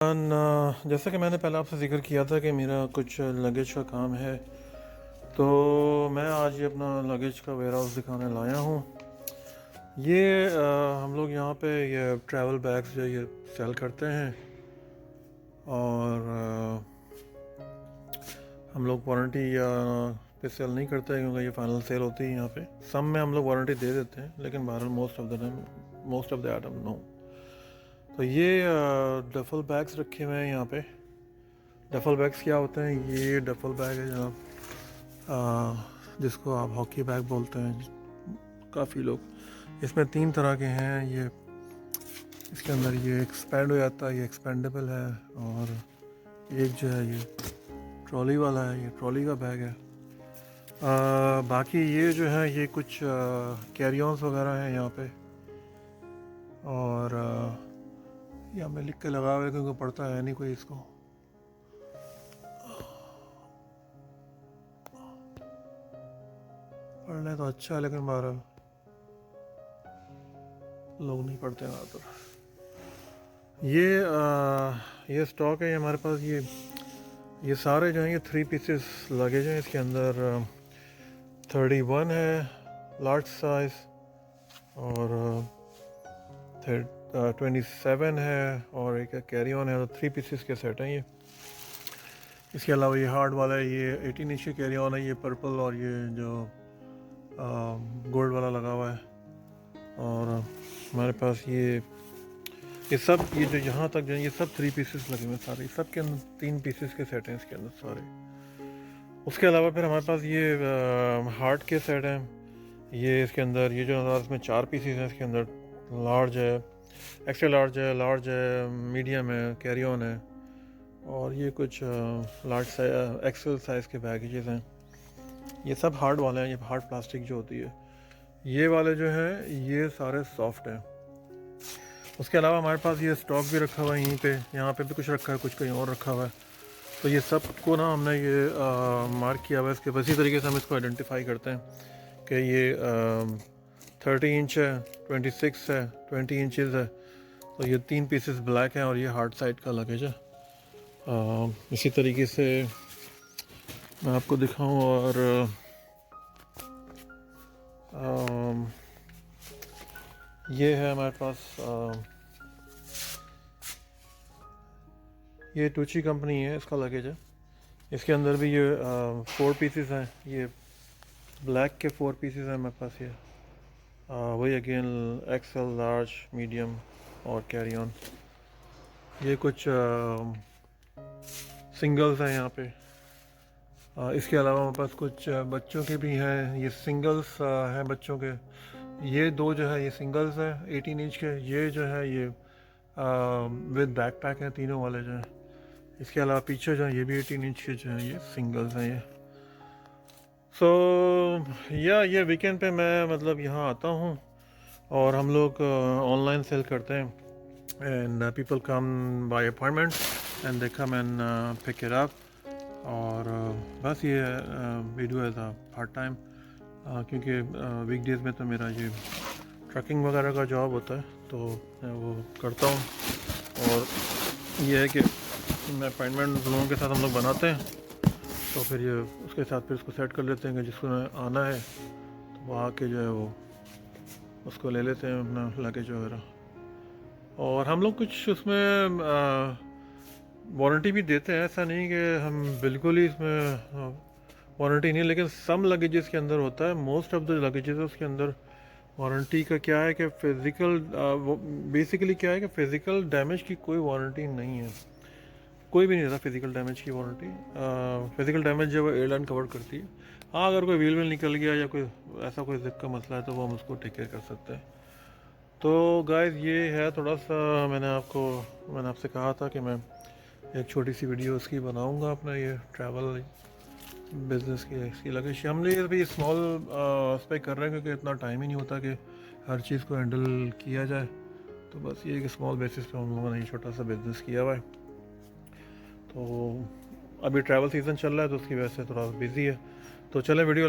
जैसा कि मैंने पहले आपसे ज़िक्र किया था कि मेरा कुछ लगेज का काम है, तो मैं आज ये अपना लगेज का वेयर हाउस दिखाने लाया हूँ। ये हम लोग यहाँ पे ये ट्रैवल बैग्स जो ये सेल करते हैं और हम लोग वारंटी या पे सेल नहीं करते हैं क्योंकि ये फाइनल सेल होती है यहाँ पे। सम में हम लोग वारंटी दे देते हैं, लेकिन बहरहाल most of the item no. तो ये डफल बैग्स रखे हुए हैं यहाँ पे। डफल बैग्स क्या होते हैं? ये डफल बैग है जनाब, जिसको आप हॉकी बैग बोलते हैं काफ़ी लोग। इसमें 3 तरह के हैं। ये इसके अंदर ये एक्सपेंड हो जाता है, ये एक्सपेंडेबल है, और एक जो है ये ट्रॉली वाला है, ये ट्रॉली का बैग है। बाकी ये जो है ये कुछ कैरी ऑन्स वगैरह हैं यहाँ पे, और यहाँ में लिख के लगा हुआ है क्योंकि पढ़ता है नहीं कोई इसको। पढ़ने तो अच्छा है लेकिन बहरहाल लोग नहीं पढ़ते हैं ज़्यादातर। ये स्टॉक है हमारे पास। ये सारे जो हैं ये 3 पीसेस लगेज हैं। इसके अंदर 31 है लार्ज साइज़, और 27 है, और एक कैरी ऑन है। तो 3 पीसेस के सेट हैं ये। इसके अलावा ये हार्ड वाला है, ये 18 इंच की कैरी ऑन है, ये पर्पल और ये जो गोल्ड वाला लगा हुआ है। और हमारे पास ये सब ये जो यहाँ तक जो ये सब 3 पीसेस लगे हुए हैं सारे। सब के अंदर 3 पीसेस के सेट हैं इसके अंदर सारे। उसके अलावा फिर हमारे पास ये हार्ड के सेट हैं। ये इसके अंदर ये जो इसमें 4 पीसेस हैं। इसके अंदर लार्ज है, एक्स्ट्रा लार्ज है, मीडियम है, कैरी ऑन है, और ये कुछ लार्ज एक्सेल साइज़ के बैगेजेस हैं। ये सब हार्ड वाले हैं, ये हार्ड प्लास्टिक जो होती है। ये वाले जो हैं ये सारे सॉफ्ट हैं। उसके अलावा हमारे पास ये स्टॉक भी रखा हुआ है यहीं पे, यहाँ पे भी कुछ रखा है, कुछ कहीं और रखा हुआ है। तो ये सब को ना हमने ये मार्क किया हुआ है इसके। इसी तरीके से हम इसको आइडेंटिफाई करते हैं कि ये 30 इंच है, 26 है, 20 इंचज़ है। तो ये 3 पीसेस ब्लैक हैं और ये हार्ड साइड का लगेज है। इसी तरीके से मैं आपको दिखाऊं, और ये है हमारे पास ये टूची कंपनी है, इसका लगेज है। इसके अंदर भी ये 4 पीसेस हैं। ये ब्लैक के 4 पीसेस हैं हमारे पास। ये वही अगेन एक्सेल, लार्ज, मीडियम और कैरी ऑन। ये कुछ सिंगल्स हैं यहाँ पे। इसके अलावा हमारे पास कुछ बच्चों के भी हैं। ये सिंगल्स हैं बच्चों के। ये 2 जो है ये सिंगल्स हैं 18 इंच के। ये जो है ये विद बैकपैक हैं तीनों वाले जो हैं। इसके अलावा पीछे जो है ये भी 18 इंच के जो हैं ये सिंगल्स हैं ये। ये वीकेंड पे मैं मतलब यहाँ आता हूँ और हम लोग ऑनलाइन सेल करते हैं, and people come by appointment and they come and pick it up. और बस ये video as a part time, क्योंकि वीकडेज़ में तो मेरा ये ट्रकिंग वगैरह का जॉब होता है, तो मैं वो करता हूँ। और ये है कि मैं अपॉइंटमेंट लोगों के साथ हम लोग बनाते हैं, तो फिर ये उसके साथ फिर उसको सेट कर लेते हैं कि जिसको आना है तो वो आके जो है वो उसको ले लेते हैं अपना लगेज वगैरह। और हम लोग कुछ उसमें वारंटी भी देते हैं, ऐसा नहीं कि हम बिल्कुल ही इसमें वारंटी नहीं, लेकिन सम लगेजेस के अंदर होता है। मोस्ट ऑफ द लगेजेस उसके अंदर वारंटी का क्या है कि बेसिकली क्या है कि फ़िज़िकल डैमेज की कोई वारंटी नहीं है। कोई भी नहीं रहता फ़िज़िकल डैमेज की वारंटी। फ़िज़िकल डैमेज जो है एयरलाइन कवर करती है। हाँ, अगर कोई व्हील निकल गया या कोई ऐसा कोई जिप का मसला है तो वो हम उसको टेक केयर कर सकते हैं। तो गाइस ये है थोड़ा सा, मैंने आपसे कहा था कि मैं एक छोटी सी वीडियो उसकी बनाऊंगा अपना ये ट्रैवल बिज़नेस की। इसकी लगेज हम लोग अभी स्मॉल उस पर कर रहे हैं क्योंकि इतना टाइम ही नहीं होता कि हर चीज़ को हैंडल किया जाए। तो बस ये कि स्मॉल बेसिस पे हम लोगों ने छोटा सा बिज़नेस किया हुआ है। तो अभी ट्रैवल सीज़न चल रहा है तो उसकी वजह से थोड़ा बिज़ी है। तो चलें, वीडियो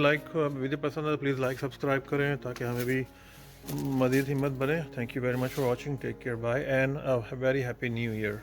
पसंद है तो प्लीज़ लाइक सब्सक्राइब करें ताकि हमें भी मज़ीद हिम्मत बने। Thank you very much for watching. Take care, bye, and a very happy new year.